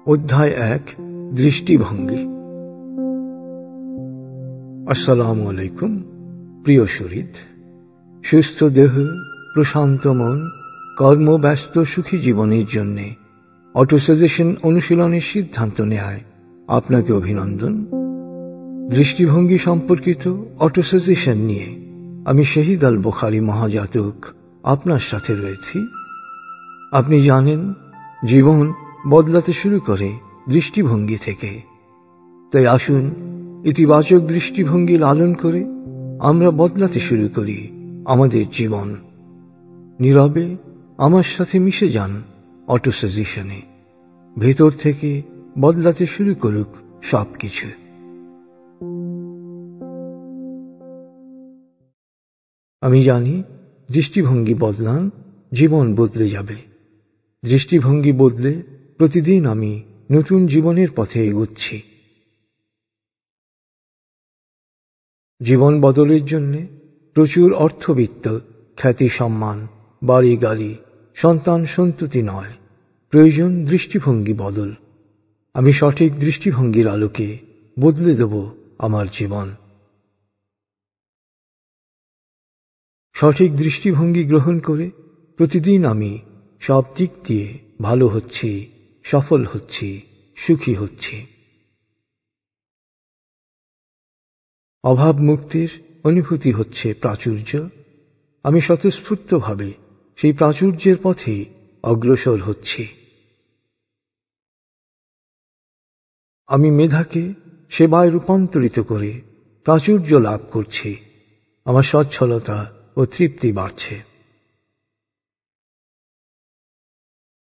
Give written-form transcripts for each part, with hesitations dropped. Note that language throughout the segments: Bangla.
অধ্যায় ১ দৃষ্টিভঙ্গি। আসসালামু আলাইকুম প্রিয় শরীর, সুস্থ দেহ, প্রশান্ত মন, কর্মব্যস্ত সুখী জীবনের জন্য অটোসাজেশন অনুশীলনের সিদ্ধান্ত নেয় আপনাকে অভিনন্দন। দৃষ্টিভঙ্গি সম্পর্কিত অটোসাজেশন নিয়ে আমি শহীদ আল বুখারী মহাজাতক আপনার সাথে রয়েছি। আপনি জানেন, জীবন বদলাতে শুরু করে দৃষ্টিভঙ্গি থেকে। তাই আসুন ইতিবাচক দৃষ্টিভঙ্গি লালন করে আমরা বদলাতে শুরু করি আমাদের জীবন। নীরবে আমার সাথে মিশে যান অটোসাজেশনে। ভেতর থেকে বদলাতে শুরু করুক সবকিছু। আমি জানি, দৃষ্টিভঙ্গি বদলান, জীবন বদলে যাবে। দৃষ্টিভঙ্গি বদলে প্রতিদিন আমি নতুন জীবনের পথে এগোচ্ছি। জীবন বদলের জন্য প্রচুর অর্থবিত্ত, খ্যাতি, সম্মান, বাড়ি গাড়ি, সন্তান সন্ততি নয়, প্রয়োজন দৃষ্টিভঙ্গি বদল। আমি সঠিক দৃষ্টিভঙ্গির আলোকে বদলে দেব আমার জীবন। সঠিক দৃষ্টিভঙ্গি গ্রহণ করে প্রতিদিন আমি সব দিক দিয়ে ভালো হচ্ছি, সফল হচ্ছি, সুখী হচ্ছি। অভাব মুক্তির অনুভূতি হচ্ছে প্রাচুর্য। আমি স্বতঃস্ফূর্তভাবে সেই প্রাচুর্যের পথে অগ্রসর হচ্ছি। আমি মেধাকে সেবায় রূপান্তরিত করে প্রাচুর্য লাভ করছি। আমার সচ্ছলতা ও তৃপ্তি বাড়ছে।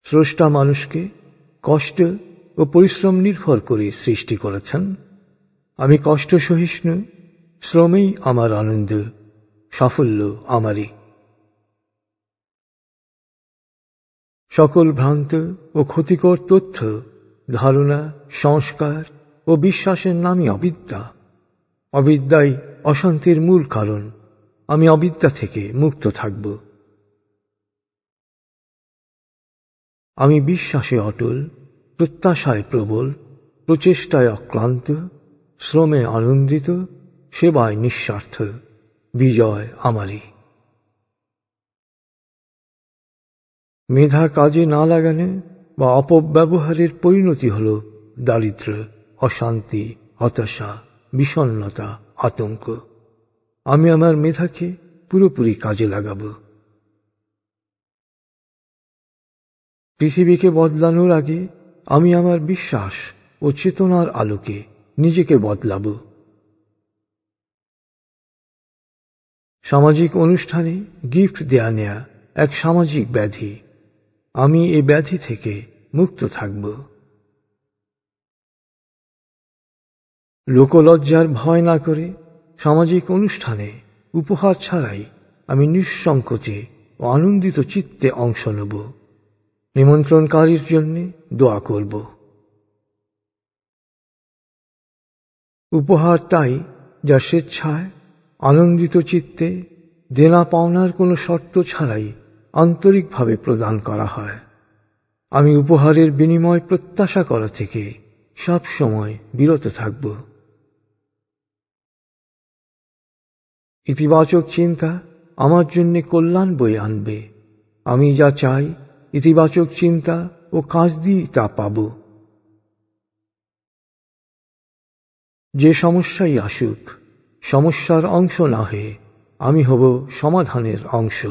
স্রষ্টা মানুষকে কষ্ট ও পরিশ্রম নির্ভর করে সৃষ্টি করেছেন। আমি কষ্ট সহিষ্ণু, শ্রমেই আমার আনন্দ, সাফল্য আমারই। সকল ভ্রান্ত ও ক্ষতিকর তথ্য, ধারণা, সংস্কার ও বিশ্বাসের নামই অবিদ্যা। অবিদ্যাই অশান্তির মূল কারণ। আমি অবিদ্যা থেকে মুক্ত থাকব। আমি বিশ্বাসে অটল, প্রত্যাশায় প্রবল, প্রচেষ্টায় অক্লান্ত, শ্রমে আনন্দিত, সেবায় নিঃস্বার্থ। বিজয় আমারই। মেধা কাজে না লাগানো বা অপব্যবহারের পরিণতি হল দারিদ্র, অশান্তি, হতাশা, বিষণ্ণতা, আতঙ্ক। আমি আমার মেধাকে পুরোপুরি কাজে লাগাব। পৃথিবীকে বদলানোর আগে আমি আমার বিশ্বাস ও চেতনার আলোকে নিজেকে বদলাব। সামাজিক অনুষ্ঠানে গিফট দেয়া নেয়া এক সামাজিক ব্যাধি। আমি এই ব্যাধি থেকে মুক্ত থাকব। লোকলজ্জার ভয় না করে সামাজিক অনুষ্ঠানে উপহার ছাড়াই আমি নিঃসংকোচে ও আনন্দিত চিত্তে অংশ নেব। নিমন্ত্রণকারীর জন্য দোয়া করব। উপহার তাই যা স্বেচ্ছায়, আনন্দিত চিত্তে, দেনা পাওনার কোনো শর্ত ছাড়াই আন্তরিকভাবে প্রদান করা হয়। আমি উপহারের বিনিময় প্রত্যাশা করা থেকে সব সময় বিরত থাকব। ইতিবাচক চিন্তা আমার জন্য কল্যাণ বয়ে আনবে। আমি যা চাই, ইতিবাচক চিন্তা ও কাজ দিয়ে তা পাব। যে সমস্যাই আসুক, সমস্যার অংশ না হয়ে আমি হব সমাধানের অংশ।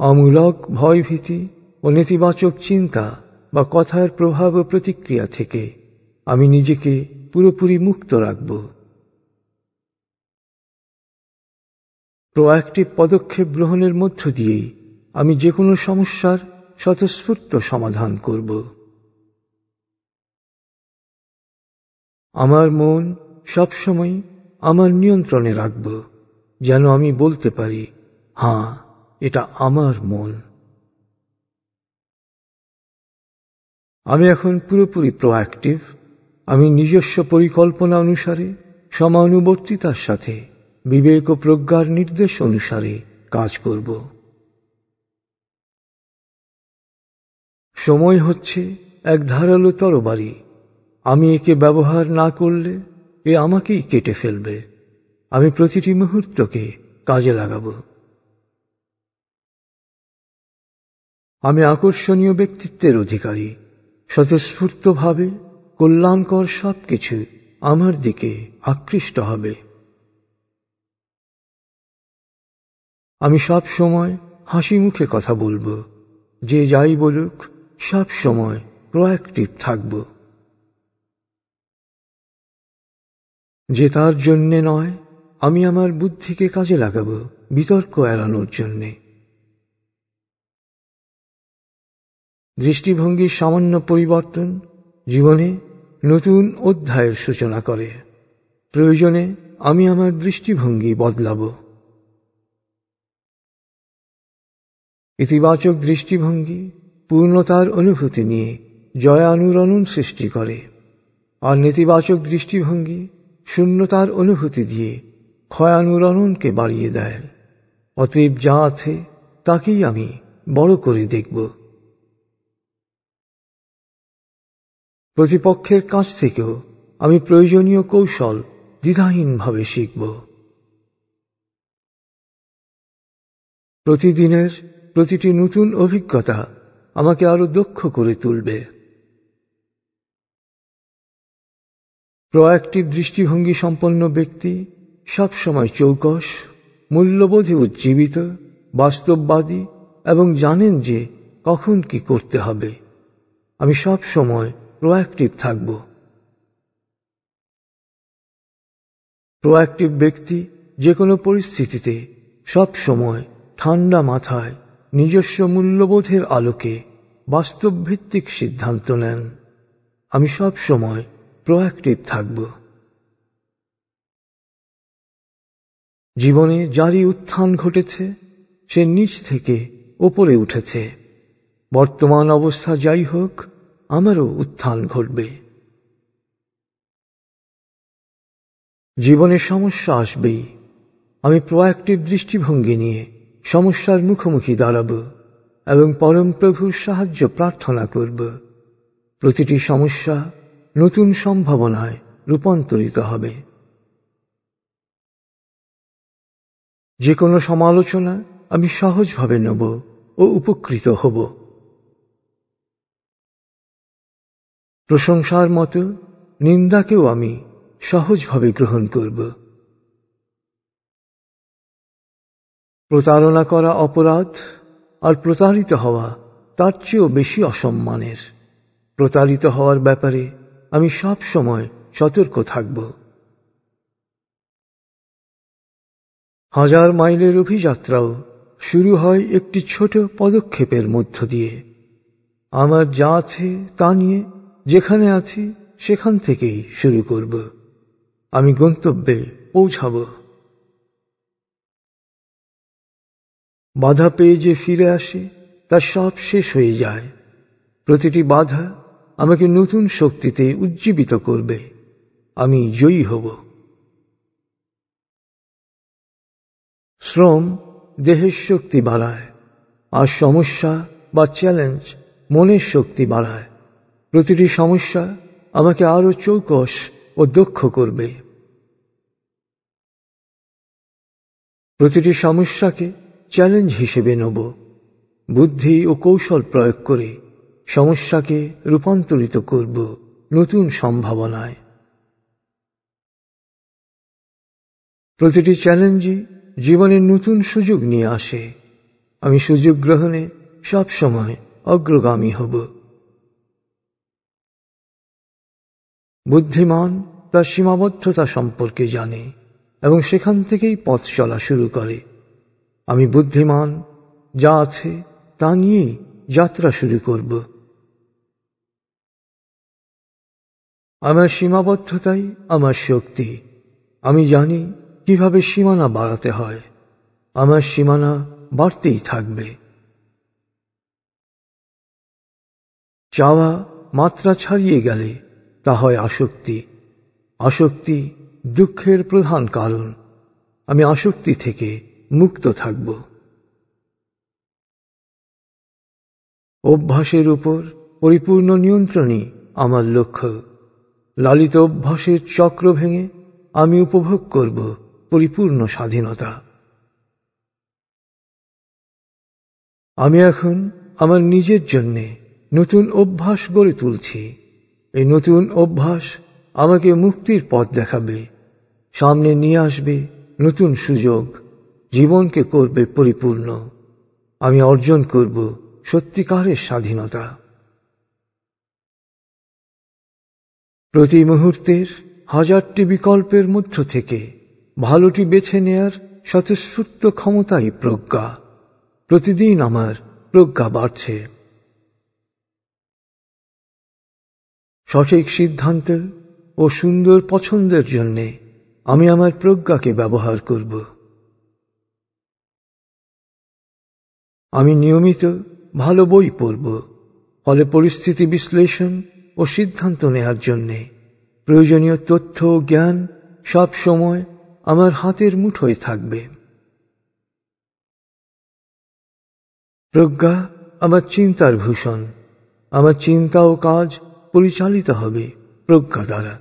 অমূলক ভয়ভীতি ও নেতিবাচক চিন্তা বা কথার প্রভাব ও প্রতিক্রিয়া থেকে আমি নিজেকে পুরোপুরি মুক্ত রাখব। প্রোঅ্যাক্টিভ পদক্ষেপ গ্রহণের মধ্য দিয়েই আমি যে কোনো সমস্যার স্বতঃস্ফূর্ত সমাধান করব। আমার মন সবসময় আমার নিয়ন্ত্রণে রাখব, যেন আমি বলতে পারি, হ্যাঁ, এটা আমার মন। আমি এখন পুরোপুরি প্রোঅ্যাক্টিভ। আমি নিজস্ব পরিকল্পনা অনুসারে, সমানুবর্তিতার সাথে, বিবেক ও প্রজ্ঞার নির্দেশ অনুসারে কাজ করব। সময় হচ্ছে এক ধারালো তরবারি। আমি একে ব্যবহার না করলে এ আমাকেই কেটে ফেলবে। আমি প্রতিটি মুহূর্তকে কাজে লাগাবো। আমি আকর্ষণীয় ব্যক্তিত্বের অধিকারী। স্বতঃস্ফূর্তভাবে কল্যাণকর সবকিছু আমার দিকে আকৃষ্ট হবে। আমি সব সময় হাসি মুখে কথা বলবো। যে যাই বলুক, সব সময় প্রোঅ্যাক্টিভ থাকব। যে তার জন্যে নয়, আমি আমার বুদ্ধিকে কাজে লাগাবো বিতর্ক এড়ানোর জন্যে। দৃষ্টিভঙ্গির সামান্য পরিবর্তন জীবনে নতুন অধ্যায়ের সূচনা করে। প্রয়োজনে আমি আমার দৃষ্টিভঙ্গি বদলাব। ইতিবাচক দৃষ্টিভঙ্গি পূর্ণতার অনুভূতি নিয়ে জয়ানুরণন সৃষ্টি করে, আর নেতিবাচক দৃষ্টিভঙ্গি শূন্যতার অনুভূতি দিয়ে ক্ষয়ানুরণনকে বাড়িয়ে দেয়। অতএব যা আছে তাকেই আমি বড় করে দেখব। প্রতিপক্ষের কাছ থেকেও আমি প্রয়োজনীয় কৌশল দ্বিধাহীনভাবে শিখব। প্রতিদিনের প্রতিটি নতুন অভিজ্ঞতা আমাকে আরো দক্ষ করে তুলবে। প্রোঅ্যাক্টিভ দৃষ্টিভঙ্গি সম্পন্ন ব্যক্তি সবসময় চৌকস, মূল্যবোধে উজ্জীবিত, বাস্তববাদী এবং জানেন যে কখন কি করতে হবে। আমি সব সময় প্রোঅ্যাক্টিভ থাকব। প্রোঅ্যাক্টিভ ব্যক্তি যে কোনো পরিস্থিতিতে সব সময় ঠান্ডা মাথায় নিজস্ব মূল্যবোধের আলোকে বাস্তবভিত্তিক সিদ্ধান্ত নেন। আমি সব সময় প্রোঅ্যাক্টিভ থাকব। জীবনে যারই উত্থান ঘটেছে সে নিচ থেকে ওপরে উঠেছে। বর্তমান অবস্থা যাই হোক, আমারও উত্থান ঘটবে। জীবনে সমস্যা আসবেই। আমি প্রোঅ্যাক্টিভ দৃষ্টিভঙ্গি নিয়ে সমস্যার মুখোমুখি দাঁড়াব এবং পরম প্রভুর সাহায্য প্রার্থনা করব। প্রতিটি সমস্যা নতুন সম্ভাবনায় রূপান্তরিত হবে। যে কোনো সমালোচনা আমি সহজভাবে নেব ও উপকৃত হব। প্রশংসার মতো নিন্দাকেও আমি সহজভাবে গ্রহণ করব। প্রতারণা করা অপরাধ, আর প্রতারিত হওয়া তার চেয়েও বেশি অসম্মানের। প্রতারিত হওয়ার ব্যাপারে আমি সব সময় সতর্ক থাকব। হাজার মাইলের অভিযাত্রাও শুরু হয় একটি ছোট পদক্ষেপের মধ্য দিয়ে। আমার যা আছে তা নিয়ে যেখানে আছি সেখান থেকেই শুরু করব। আমি গন্তব্যে পৌঁছাব। বাধা পেয়ে যে ফিরে আসে তার সব শেষ হয়ে যায়। প্রতিটি বাধা আমাকে নতুন শক্তিতে উজ্জীবিত করবে। আমি জয়ী হব। শ্রম দেহের শক্তি বাড়ায়, আর সমস্যা বা চ্যালেঞ্জ মনের শক্তি বাড়ায়। প্রতিটি সমস্যা আমাকে আরো চৌকস ও দক্ষ করবে। প্রতিটি সমস্যাকে চ্যালেঞ্জ হিসেবে নেব। বুদ্ধি ও কৌশল প্রয়োগ করে সমস্যাকে রূপান্তরিত করব নতুন সম্ভাবনায়। প্রতিটি চ্যালেঞ্জই জীবনের নতুন সুযোগ নিয়ে আসে। আমি সুযোগ গ্রহণে সব সময় অগ্রগামী হব। বুদ্ধিমান তার সীমাবদ্ধতা সম্পর্কে জানে এবং সেখান থেকেই পথ চলা শুরু করে। আমি বুদ্ধিমান, যা আছে তা নিয়েই যাত্রা শুরু করব। আমার সীমাবদ্ধতাই আমার শক্তি। আমি জানি কিভাবে সীমানা বাড়াতে হয়। আমার সীমানা বাড়তেই থাকবে। চাওয়া মাত্রা ছাড়িয়ে গেলে তা হয় আসক্তি। আসক্তি দুঃখের প্রধান কারণ। আমি আসক্তি থেকে মুক্ত থাকব। অভ্যাসের উপর পরিপূর্ণ নিয়ন্ত্রণই আমার লক্ষ্য। লালিত অভ্যাসের চক্র ভেঙে আমি উপভোগ করব পরিপূর্ণ স্বাধীনতা। আমি এখন আমার নিজের জন্যে নতুন অভ্যাস গড়ে তুলছি। এই নতুন অভ্যাস আমাকে মুক্তির পথ দেখাবে, সামনে নিয়ে আসবে নতুন সুযোগ, জীবনকে করবে পরিপূর্ণ। আমি অর্জন করব সত্যিকারের স্বাধীনতা। প্রতি মুহূর্তের হাজারটি বিকল্পের মধ্য থেকে ভালোটি বেছে নেয়ার স্বতঃস্ফূর্ত ক্ষমতাই প্রজ্ঞা। প্রতিদিন আমার প্রজ্ঞা বাড়ছে। সঠিক সিদ্ধান্ত ও সুন্দর পছন্দের জন্যে আমি আমার প্রজ্ঞাকে ব্যবহার করব। আমি নিয়মিত ভালো বই পড়ব, ফলে পরিস্থিতি বিশ্লেষণ ও সিদ্ধান্ত নেয়ার জন্যে প্রয়োজনীয় তথ্য ও জ্ঞান সব সময় আমার হাতের মুঠোয় থাকবে। প্রজ্ঞা আমার চিন্তার ভূষণ। আমার চিন্তা ও কাজ পরিচালিত হবে প্রজ্ঞা দ্বারা।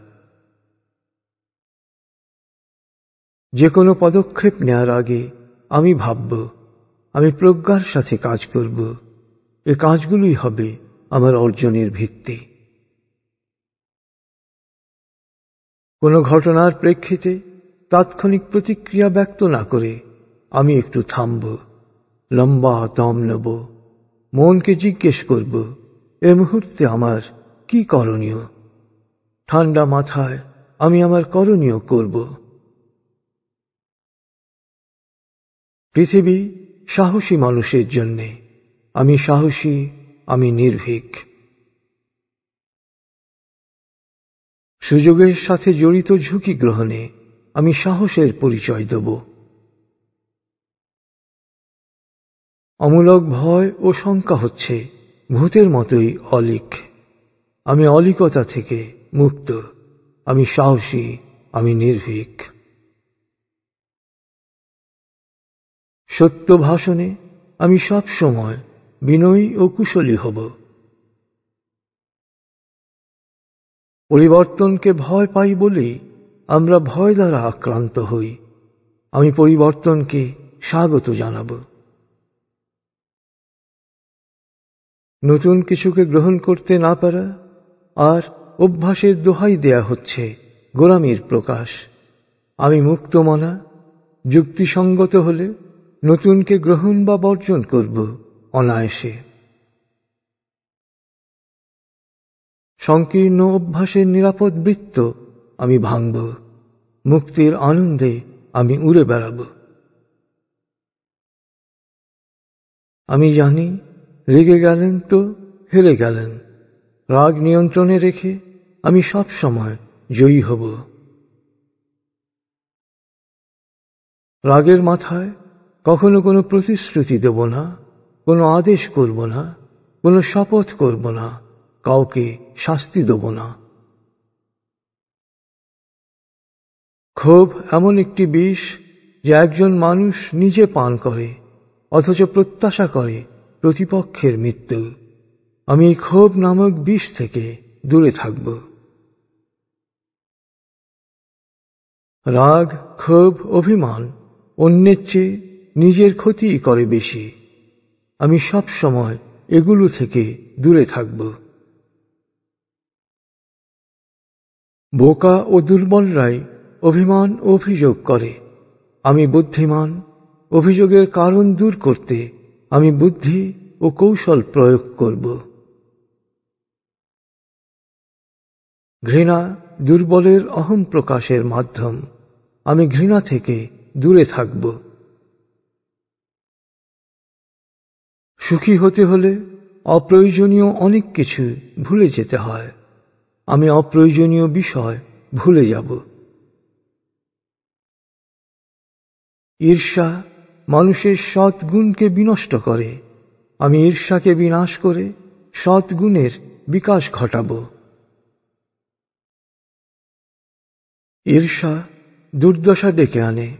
যে কোনো পদক্ষেপ নেয়ার আগে আমি ভাবব, আমি প্রজ্ঞার সাথে কাজ করব। এ কাজগুলোই হবে আমার অর্জনের ভিত্তি। কোনো ঘটনার প্রেক্ষিতে তাৎক্ষণিক প্রতিক্রিয়া ব্যক্ত না করে আমি একটু থামব, লম্বা দম নেব, মনকে জিজ্ঞেস করব, এ মুহূর্তে আমার কি করণীয়। ঠান্ডা মাথায় আমি আমার করণীয় করব। পৃথিবী সাহসী মানুষের জন্যে। আমি সাহসী, আমি নির্ভীক। সুযোগের সাথে জড়িত ঝুঁকি গ্রহণে আমি সাহসের পরিচয় দেব। অমূলক ভয় ও শঙ্কা হচ্ছে ভূতের মতোই অলীক। আমি অলীকতা থেকে মুক্ত। আমি সাহসী, আমি নির্ভীক। সত্য ভাষণে আমি সব সময় বিনয়ী ও কুশলী হব। পরিবর্তনকে ভয় পাই বলেই আমরা ভয় দ্বারা আক্রান্ত হই। আমি পরিবর্তনকে স্বাগত জানাব। নতুন কিছুকে গ্রহণ করতে না পারা আর অভ্যাসের দোহাই দেয়া হচ্ছে গোলামির প্রকাশ। আমি মুক্তমনা, যুক্তিসঙ্গত হলে নতুনকে গ্রহণ বা বর্জন করব অনায়াসে। সংকীর্ণ অভ্যাসের নিরাপদ বৃত্ত আমি ভাঙব। মুক্তির আনন্দে আমি উড়ে বেড়াব। আমি জানি, রেগে গেলেন তো হেরে গেলেন। রাগ নিয়ন্ত্রণে রেখে আমি সব সময় জয়ী হব। রাগের মাথায় কখনো কোনো প্রতিশ্রুতি দেব না, কোনো আদেশ করব না, কোনো শপথ করব না, কাউকে শাস্তি দেব না। ক্ষোভ এমন একটি বিষ যে একজন মানুষ নিজে পান করে, অথচ প্রত্যাশা করে প্রতিপক্ষের মৃত্যু। আমি এই ক্ষোভ নামক বিষ থেকে দূরে থাকব। রাগ, ক্ষোভ, অভিমান অন্যের চেয়ে নিজের ক্ষতিই করে বেশি। আমি সব সময় এগুলো থেকে দূরে থাকব। বোকা ও দুর্বলরাই অভিমান ও অভিযোগ করে। আমি বুদ্ধিমান। অভিযোগের কারণ দূর করতে আমি বুদ্ধি ও কৌশল প্রয়োগ করব। ঘৃণা দুর্বলের অহং প্রকাশের মাধ্যম। আমি ঘৃণা থেকে দূরে থাকব। সুখী হতে হলে অপ্রয়োজনীয় অনেক কিছু ভুলে যেতে হয়। আমি অপ্রয়োজনীয় বিষয় ভুলে যাব। ঈর্ষা মানুষের সৎ গুণকে বিনষ্ট করে। আমি ঈর্ষাকে বিনাশ করে সৎ গুণের বিকাশ ঘটাব। ঈর্ষা দুর্দশা ডেকে আনে।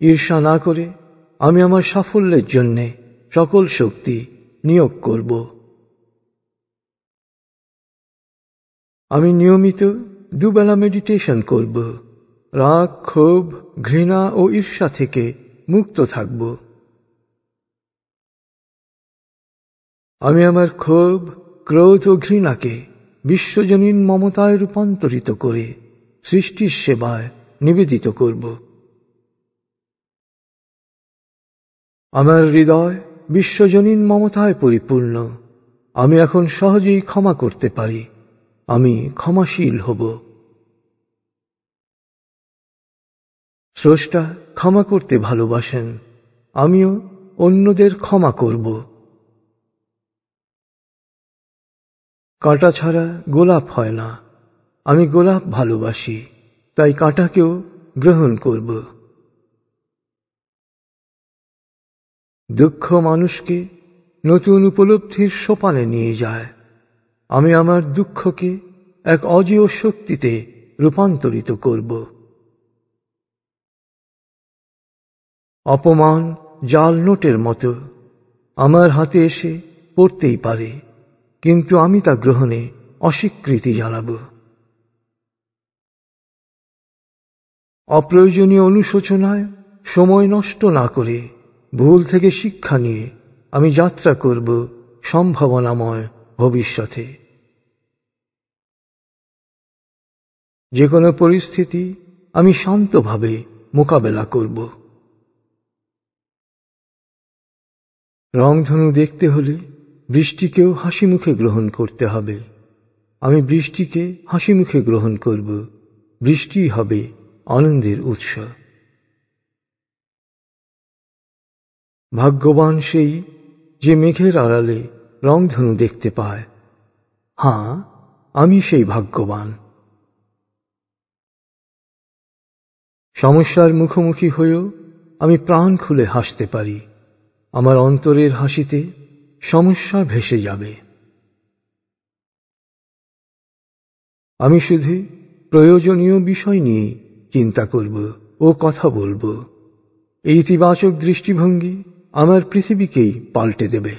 ঈর্ষা না করে আমি আমার সাফল্যের জন্যে সকল শক্তি নিয়োগ করব। আমি নিয়মিত দুবেলা মেডিটেশন করব। রাগ, ক্ষোভ, ঘৃণা ও ঈর্ষা থেকে মুক্ত থাকব। আমি আমার ক্ষোভ, ক্রোধ ও ঘৃণাকে বিশ্বজনীন মমতায় রূপান্তরিত করে সৃষ্টির সেবায় নিবেদিত করব। আমার হৃদয় বিশ্বজনীন মমতায় পরিপূর্ণ। আমি এখন সহজেই ক্ষমা করতে পারি। আমি ক্ষমাশীল হব। স্রষ্টা ক্ষমা করতে ভালোবাসেন। আমিও অন্যদের ক্ষমা করব। কাঁটা ছাড়া গোলাপ হয় না। আমি গোলাপ ভালোবাসি, তাই কাঁটাকেও গ্রহণ করব। দুঃখ মানুষকে নতুন উপলব্ধির সোপানে নিয়ে যায়। আমি আমার দুঃখকে এক অজেয় শক্তিতে রূপান্তরিত করব। অপমান জাল নোটের মতো আমার হাতে এসে পড়তেই পারে, কিন্তু আমি তা গ্রহণে অস্বীকৃতি জানাব। অপ্রয়োজনীয় অনুশোচনায় সময় নষ্ট না করে ভুল থেকে শিক্ষা নিয়ে আমি যাত্রা করব সম্ভাবনাময় ভবিষ্যতে। যে কোনো পরিস্থিতি আমি শান্তভাবে মোকাবেলা করব। রংধনু দেখতে হলে বৃষ্টিকেও হাসি মুখে গ্রহণ করতে হবে। আমি বৃষ্টিকে হাসি মুখে গ্রহণ করব। বৃষ্টি হবে আনন্দের উৎস। ভাগ্যবান সেই যে মেঘের আড়ালে রংধনু দেখতে পায়। হ্যাঁ, আমি সেই ভাগ্যবান। সমস্যার মুখোমুখি হয়েও আমি প্রাণ খুলে হাসতে পারি। আমার অন্তরের হাসিতে সমস্যা ভেসে যাবে। আমি শুধু প্রয়োজনীয় বিষয় নিয়ে চিন্তা করব ও কথা বলবো। এই ইতিবাচক দৃষ্টিভঙ্গি আমার পৃথিবীকেই পাল্টে দেবে।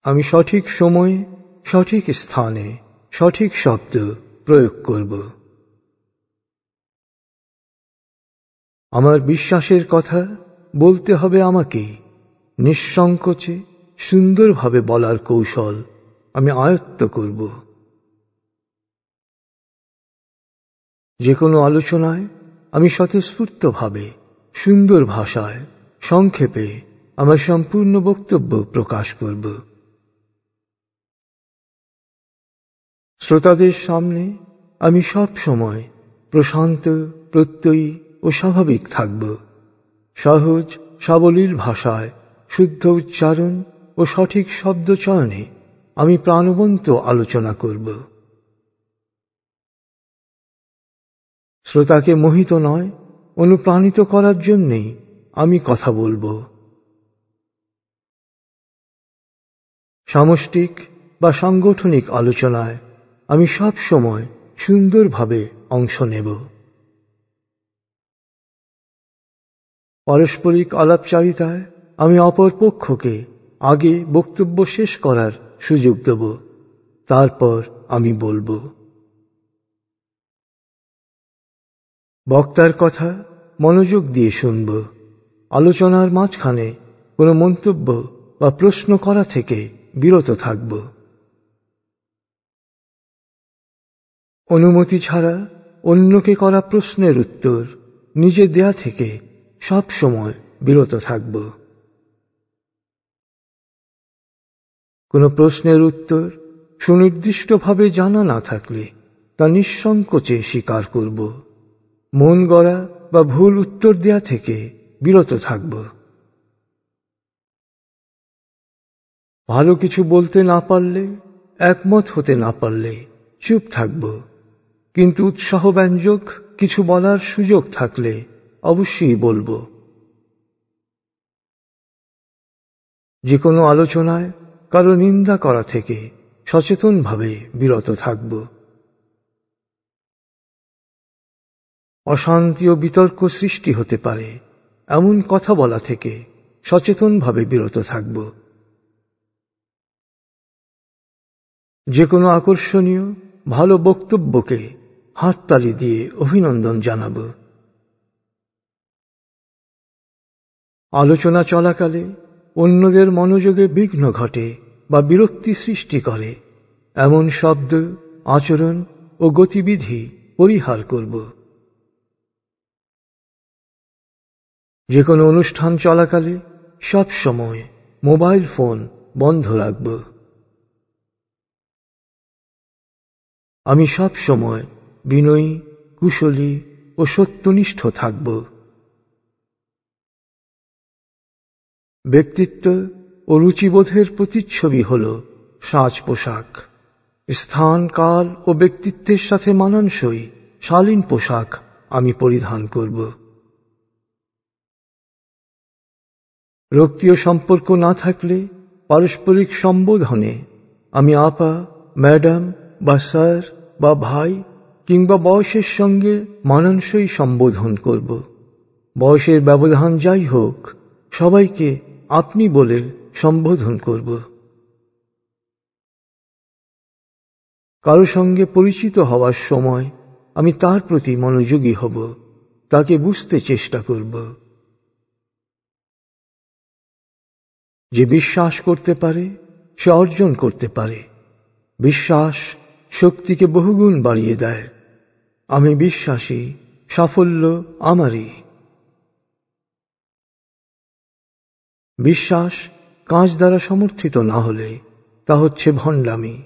আমি সঠিক সময়ে, সঠিক স্থানে, সঠিক শব্দ প্রয়োগ করব। আমার বিশ্বাসের কথা বলতে হবে আমাকে। নিঃসংকোচে সুন্দরভাবে বলার কৌশল আমি আয়ত্ত করব। যে কোনো আলোচনায় আমি স্বতঃস্ফূর্তভাবে, সুন্দর ভাষায়, সংক্ষেপে আমার সম্পূর্ণ বক্তব্য প্রকাশ করব। শ্রোতাদের সামনে আমি সব সময় প্রশান্ত, প্রত্যয়ী ও স্বাভাবিক থাকব। সহজ সাবলীল ভাষায়, শুদ্ধ উচ্চারণ ও সঠিক শব্দ চয়নে আমি প্রাণবন্ত আলোচনা করব। শ্রোতাকে মোহিত নয়, অনুপ্রাণিত করার জন্যেই আমি কথা বলবো। সামষ্টিক বা সাংগঠনিক আলোচনায় আমি সব সময় সুন্দরভাবে অংশ নেব। পারস্পরিক আলাপচারিতায় আমি অপর পক্ষকে আগে বক্তব্য শেষ করার সুযোগ দেব, তারপর আমি বলবো। বক্তার কথা মনোযোগ দিয়ে শুনব। আলোচনার মাঝখানে কোনো মন্তব্য বা প্রশ্ন করা থেকে বিরত থাকব। অনুমতি ছাড়া অন্যকে করা প্রশ্নের উত্তর নিজে দেয়া থেকে সব সময় বিরত থাকব। কোনো প্রশ্নের উত্তর সুনির্দিষ্টভাবে জানা না থাকলে তা নিঃসংকোচে স্বীকার করব। মন গড়া বা ভুল উত্তর দেয়া থেকে বিরত থাকব। ভালো কিছু বলতে না পারলে, একমত হতে না পারলে চুপ থাকব, কিন্তু উৎসাহব্যঞ্জক কিছু বলার সুযোগ থাকলে অবশ্যই বলবো। যে কোনো আলোচনায় কারো নিন্দা করা থেকে সচেতনভাবে বিরত থাকব। অশান্তি ও বিতর্ক সৃষ্টি হতে পারে এমন কথা বলা থেকে সচেতনভাবে বিরত থাকব। যে কোনো আকর্ষণীয় ভালো বক্তব্যকে হাততালি দিয়ে অভিনন্দন জানাব। আলোচনা চলাকালে অন্যদের মনোযোগে বিঘ্ন ঘটে বা বিরক্তি সৃষ্টি করে এমন শব্দ, আচরণ ও গতিবিধি পরিহার করব। যে কোনো অনুষ্ঠান চলাকালে সব সময় মোবাইল ফোন বন্ধ রাখব। আমি সব সময় বিনয়ী, কুশলী ও সত্যনিষ্ঠ থাকব। ব্যক্তিত্ব ও রুচিবোধের প্রতিচ্ছবি হল সাজ পোশাক। স্থান, কাল ও ব্যক্তিত্বের সাথে মানানসই শালীন পোশাক আমি পরিধান করব। রক্তীয় সম্পর্ক না থাকলে পারস্পরিক সম্বোধনে আমি আপা, ম্যাডাম বা স্যার বা ভাই কিংবা বয়সের সঙ্গে মানানসই সম্বোধন করব। বয়সের ব্যবধান যাই হোক, সবাইকে আপনি বলে সম্বোধন করব। কারো সঙ্গে পরিচিত হওয়ার সময় আমি তার প্রতি মনোযোগী হব, তাকে বুঝতে চেষ্টা করব। যে বিশ্বাস করতে পারে সে অর্জন করতে পারে। বিশ্বাস শক্তিকে বহুগুণ বাড়িয়ে দেয়। আমি বিশ্বাসী, সাফল্য আমারই। বিশ্বাস কাজ দ্বারা সমর্থিত না হলে তা হচ্ছে ভণ্ডামি।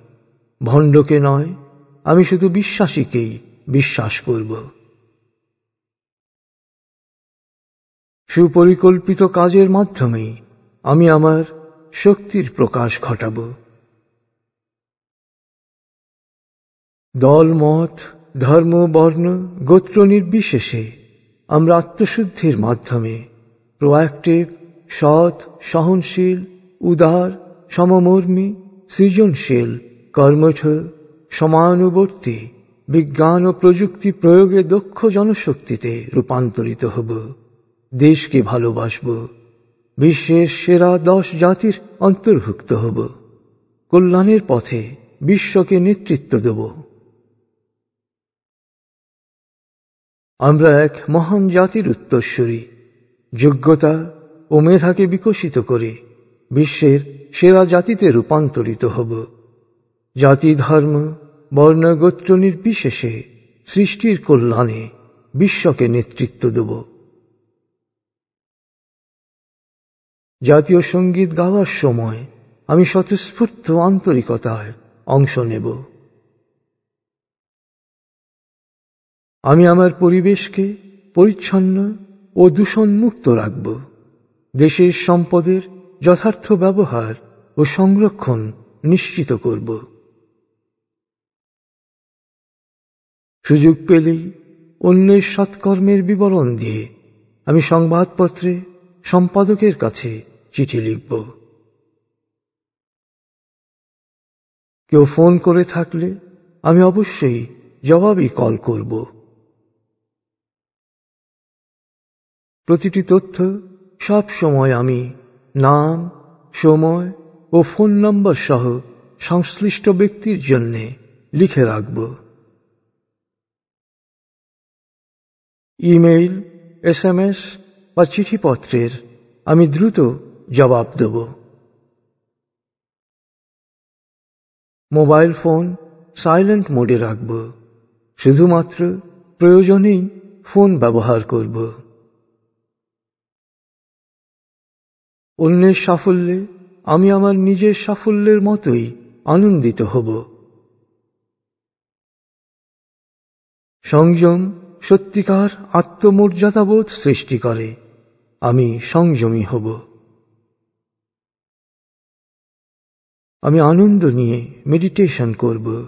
ভণ্ডকে নয়, আমি শুধু বিশ্বাসীকেই বিশ্বাস করব। সুপরিকল্পিত কাজের মাধ্যমেই আমি আমার শক্তির প্রকাশ ঘটাব। দল, মত, ধর্ম, বর্ণ, গোত্র নির্বিশেষে আমরা আত্মশুদ্ধির মাধ্যমে প্রোঅ্যাক্টিভ, সৎ, সহনশীল, উদার, সমমর্মী, সৃজনশীল, কর্মঠ, সমানুবর্তী, বিজ্ঞান ও প্রযুক্তি প্রয়োগে দক্ষ জনশক্তিতে রূপান্তরিত হব। দেশকে ভালোবাসব। বিশ্বের সেরা 10 জাতির অন্তর্ভুক্ত হব। কল্যাণের পথে বিশ্বকে নেতৃত্ব দেব। আমরা এক মহান জাতির উত্তরসূরি। যোগ্যতা ও মেধাকে বিকশিত করে বিশ্বের সেরা জাতিতে রূপান্তরিত হব। জাতি, ধর্ম, বর্ণ, গোত্র নির্বিশেষে সৃষ্টির কল্যাণে বিশ্বকে নেতৃত্ব দেব। জাতীয় সঙ্গীত গাওয়ার সময় আমি স্বতঃস্ফূর্ত আন্তরিকতায় অংশ নেব। আমি আমার পরিবেশকে পরিচ্ছন্ন ও দূষণমুক্ত রাখব। দেশের সম্পদের যথার্থ ব্যবহার ও সংরক্ষণ নিশ্চিত করব। সুযোগ পেলেই অন্যের সৎকর্মের বিবরণ দিয়ে আমি সংবাদপত্রে সম্পাদকের কাছে চিঠি লিখব। কেউ ফোন করে থাকলে আমি অবশ্যই জবাবি কল করব। প্রতিটি তথ্য সব সময় আমি নাম, সময় ও ফোন নম্বর সহ সংশ্লিষ্ট ব্যক্তির জন্য লিখে রাখব। ইমেইল, SMS বা চিঠিপত্রের আমি দ্রুত জবাব দেব। মোবাইল ফোন সাইলেন্ট মোডে রাখব। শুধুমাত্র প্রয়োজনেই ফোন ব্যবহার করব। অন্যের সাফল্যে আমি আমার নিজের সাফল্যের মতোই আনন্দিত হব। সংযম সত্যিকার আত্মমর্যাদাবোধ সৃষ্টি করে। আমি সংযমী হব। আমি আনন্দ নিয়ে মেডিটেশন করব।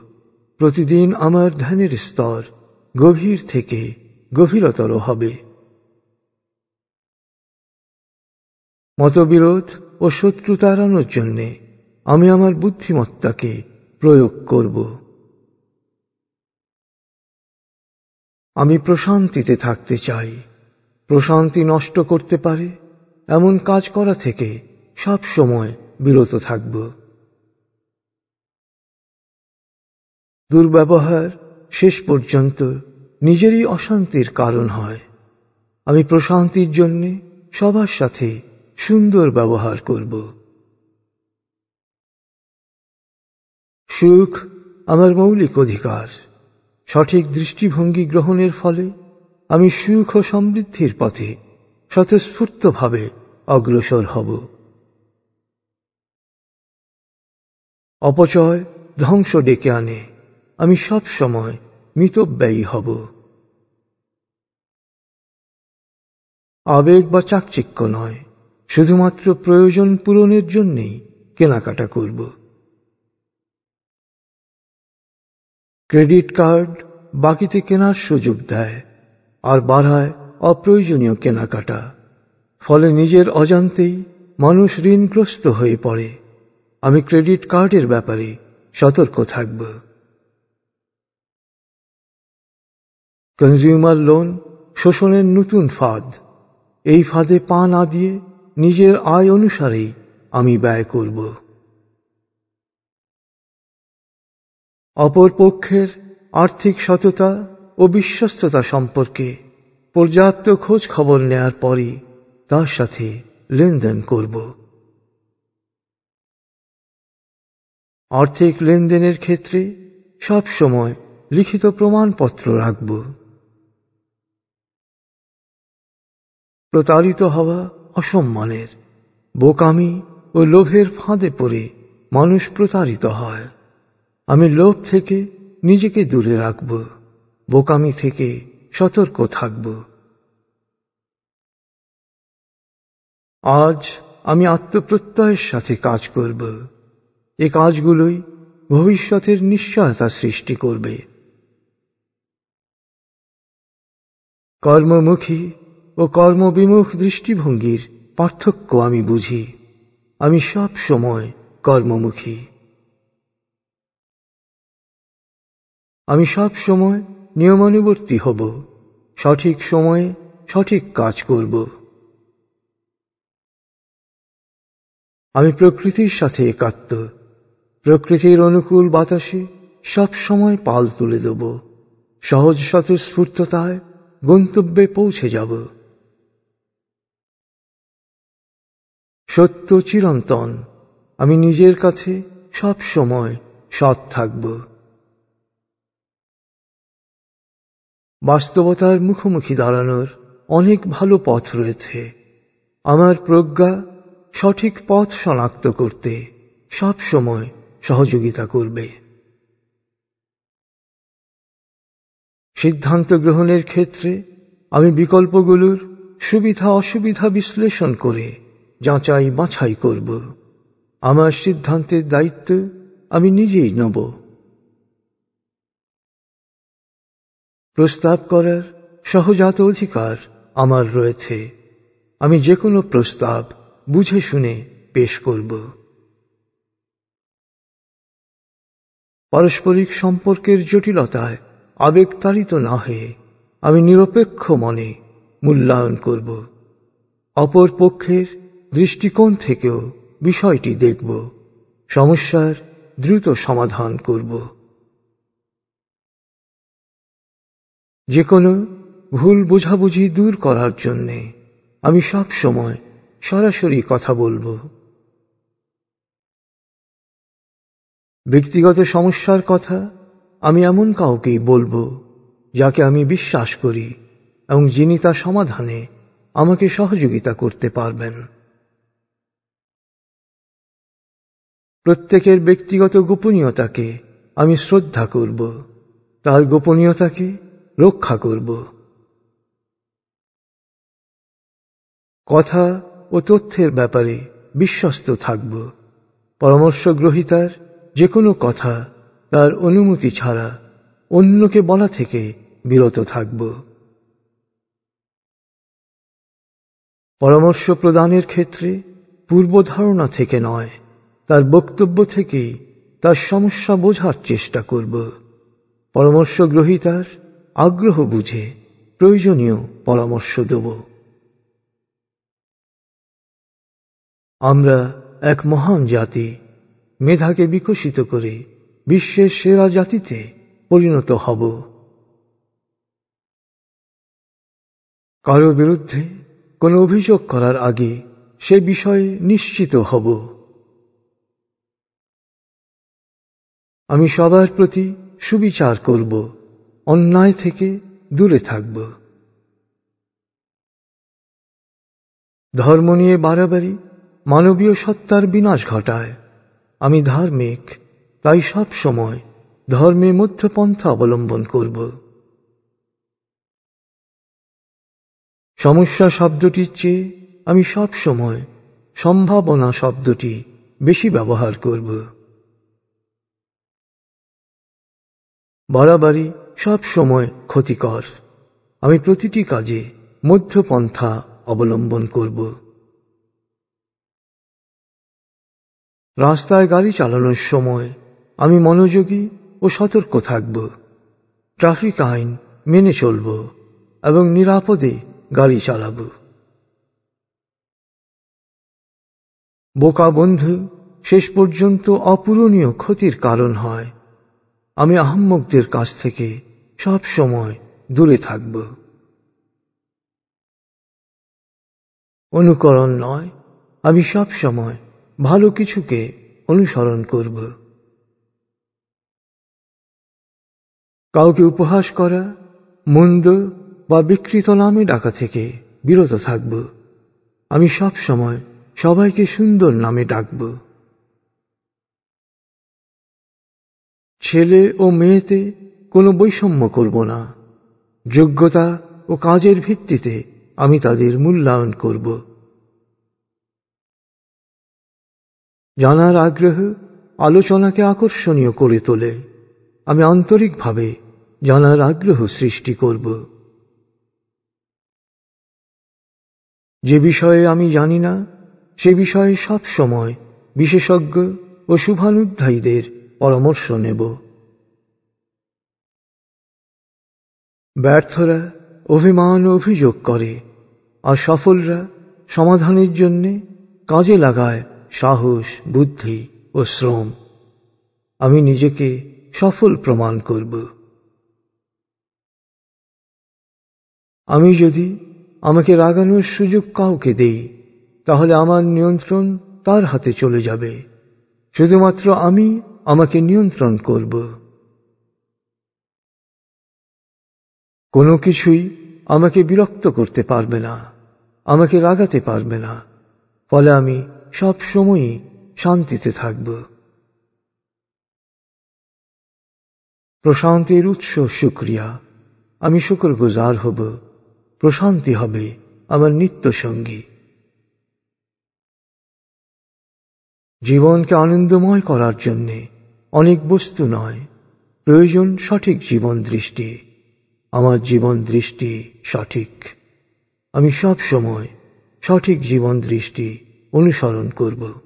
প্রতিদিন আমার ধ্যানের স্তর গভীর থেকে গভীরতর হবে। মতবিরোধ ও শত্রুতা এড়ানোর জন্য আমি আমার বুদ্ধিমত্তাকে প্রয়োগ করব। আমি প্রশান্তিতে থাকতে চাই। প্রশান্তি নষ্ট করতে পারে এমন কাজ করা থেকে সব সময় বিরত থাকব। দুর্ব্যবহার শেষ পর্যন্ত নিজেরই অশান্তির কারণ হয়। আমি প্রশান্তির জন্য সবার সাথে সুন্দর ব্যবহার করব। সুখ আমার মৌলিক অধিকার। সঠিক দৃষ্টিভঙ্গি গ্রহণের ফলে আমি সুখ ও সমৃদ্ধির পথে স্বতঃস্ফূর্তভাবে অগ্রসর হব। অপচয় ধ্বংস ডেকে আনে। আমি সব সময় মিতব্যয়ী হব। আবেগ বা চাকচিক্য নয়, শুধুমাত্র প্রয়োজন পূরণের জন্যই কেনাকাটা করব। ক্রেডিট কার্ড বাকিতে কেনার সুযোগ দেয় আর বাড়ায় অপ্রয়োজনীয় কেনাকাটা। ফলে নিজের অজান্তেই মানুষ ঋণগ্রস্ত হয়ে পড়ে। আমি ক্রেডিট কার্ডের ব্যাপারে সতর্ক থাকব। কনজিউমার লোন শোষণের নতুন ফাঁদ। এই ফাঁদে পা না দিয়ে নিজের আয় অনুসারেই আমি ব্যয় করব। অপর পক্ষের আর্থিক সততা ও বিশ্বস্ততা সম্পর্কে পর্যাপ্ত খোঁজ খবর নেয়ার পরই তার সাথে লেনদেন করব। আর্থিক লেনদেনের ক্ষেত্রে সব সময় লিখিত প্রমাণপত্র রাখব। প্রতারিত হওয়া অসম্মানের। বোকামি ও লোভের ফাঁদে পড়ে মানুষ প্রতারিত হয়। আমি লোভ থেকে নিজেকে দূরে রাখব, বোকামি থেকে সতর্ক থাকব। আজ আমি আত্মপ্রত্যয়ের সাথে কাজ করব। এ কাজগুলোই ভবিষ্যতের নিশ্চয়তা সৃষ্টি করবে। কর্মমুখী ও কর্মবিমুখ দৃষ্টিভঙ্গির পার্থক্য আমি বুঝি। আমি সব সময় কর্মমুখী। আমি সব সময় নিয়মানুবর্তী হব, সঠিক সময়ে সঠিক কাজ করব। আমি প্রকৃতির সাথে একাত্ম। প্রকৃতির অনুকূল বাতাসে সব সময় পাল তুলে দেব। সহজ স্বতঃস্ফূর্ততায় গন্তব্যে পৌঁছে যাব। সত্য চিরন্তন। আমি নিজের কাছে সব সময় সৎ থাকব। বাস্তবতার মুখোমুখি দাঁড়ানোর অনেক ভালো পথ রয়েছে। আমার প্রজ্ঞা সঠিক পথ শনাক্ত করতে সব সময় সহযোগিতা করবে। সিদ্ধান্ত গ্রহণের ক্ষেত্রে আমি বিকল্পগুলোর সুবিধা অসুবিধা বিশ্লেষণ করে যাচাই বাছাই করব। আমার সিদ্ধান্তের দায়িত্ব আমি নিজেই নেব। প্রস্তাব করার সহজাত অধিকার আমার রয়েছে। আমি যে কোনো প্রস্তাব বুঝে শুনে পেশ করব। পারস্পরিক সম্পর্কের জটিলতায় আবেগতাড়িত না হয়ে আমি নিরপেক্ষ মনে মূল্যায়ন করব। অপর পক্ষের দৃষ্টিকোণ থেকেও বিষয়টি দেখব। সমস্যার দ্রুত সমাধান করব। যে কোনো ভুল বোঝাবুঝি দূর করার জন্য আমি সব সময় সরাসরি কথা বলবো। ব্যক্তিগত সমস্যার কথা আমি এমন কাউকেই বলবো যাকে আমি বিশ্বাস করি এবং যিনি তা সমাধানে আমাকে সহযোগিতা করতে পারবেন। প্রত্যেকের ব্যক্তিগত গোপনীয়তাকে আমি শ্রদ্ধা করব, তার গোপনীয়তাকে রক্ষা করব। কথা ও তথ্যের ব্যাপারে বিশ্বস্ত থাকব। পরামর্শ গ্রহীতার যে কোনো কথা তার অনুমতি ছাড়া অন্যকে বলা থেকে বিরত থাকব। পরামর্শ প্রদানের ক্ষেত্রে পূর্বধারণা থেকে নয়, তার বক্তব্য থেকেই তার সমস্যা বোঝার চেষ্টা করব। পরামর্শ গ্রহীতার আগ্রহ বুঝে প্রয়োজনীয় পরামর্শ দেব। আমরা এক মহান জাতি। মেধাকে বিকশিত করে বিশ্বের সেরা জাতিতে পরিণত হব। কারো বিরুদ্ধে কোনো অভিযোগ করার আগে সে বিষয়ে নিশ্চিত হব। আমি সবার প্রতি সুবিচার করব, অন্যায় থেকে দূরে থাকব। ধর্ম নিয়ে বাড়াবাড়ি মানবীয় সত্তার বিনাশ ঘটায়। আমি ধার্মিক, তাই সব সময় ধর্মের মধ্যপন্থা অবলম্বন করব। সমস্যা শব্দটির চেয়ে আমি সব সময় সম্ভাবনা শব্দটি বেশি ব্যবহার করব। বাড়াবাড়ি সব সময় ক্ষতিকর। আমি প্রতিটি কাজে মধ্যপন্থা অবলম্বন করব। রাস্তায় গাড়ি চালানোর সময় আমি মনোযোগী ও সতর্ক থাকব। ট্রাফিক আইন মেনে চলব এবং নিরাপদে গাড়ি চালাব। বোকা বন্ধু শেষ পর্যন্ত অপূরণীয় ক্ষতির কারণ হয়। আমি আহাম্মকদের কাছ থেকে সব সময় দূরে থাকব। অনুকরণ নয়, আমি সব সময় ভালো কিছুকে অনুসরণ করব। কাউকে উপহাস করা, মন্দ বা বিকৃত নামে ডাকা থেকে বিরত থাকব। আমি সব সময় সবাইকে সুন্দর নামে ডাকব। ছেলে ও মেয়েতে কোনো বৈষম্য করব না। যোগ্যতা ও কাজের ভিত্তিতে আমি তাদের মূল্যায়ন করব। জানার আগ্রহ আলোচনাকে আকর্ষণীয় করে তোলে। আমি আন্তরিকভাবে জানার আগ্রহ সৃষ্টি করব। যে বিষয়ে আমি জানি না সে বিষয়ে সব সময় বিশেষজ্ঞ ও শুভানুধ্যায়ীদের পরামর্শ নেব। ব্যর্থরা অভিমান ও অভিযোগ করে, আর সফলরা সমাধানের জন্য কাজে লাগায় সাহস, বুদ্ধি ও শ্রম। আমি নিজেকে সফল প্রমাণ করব। আমি যদি আমাকে রাগানোর সুযোগ কাউকে দেই, তাহলে আমার নিয়ন্ত্রণ তার হাতে চলে যাবে। শুধুমাত্র আমি আমাকে নিয়ন্ত্রণ করব। কোনো কিছুই আমাকে বিরক্ত করতে পারবে না, আমাকে রাগাতে পারবে না। ফলে আমি সব সময়ই শান্তিতে থাকব। প্রশান্তির উৎস শুকরিয়া। আমি শুকরগুজার হব। প্রশান্তি হবে আমার নিত্য সঙ্গী। জীবনকে আনন্দময় করার জন্য অনেক বস্তু নয়, প্রয়োজন সঠিক জীবন দৃষ্টি। আমার জীবন দৃষ্টি সঠিক। আমি সব সময় সঠিক জীবন দৃষ্টি অনুসরণ করব।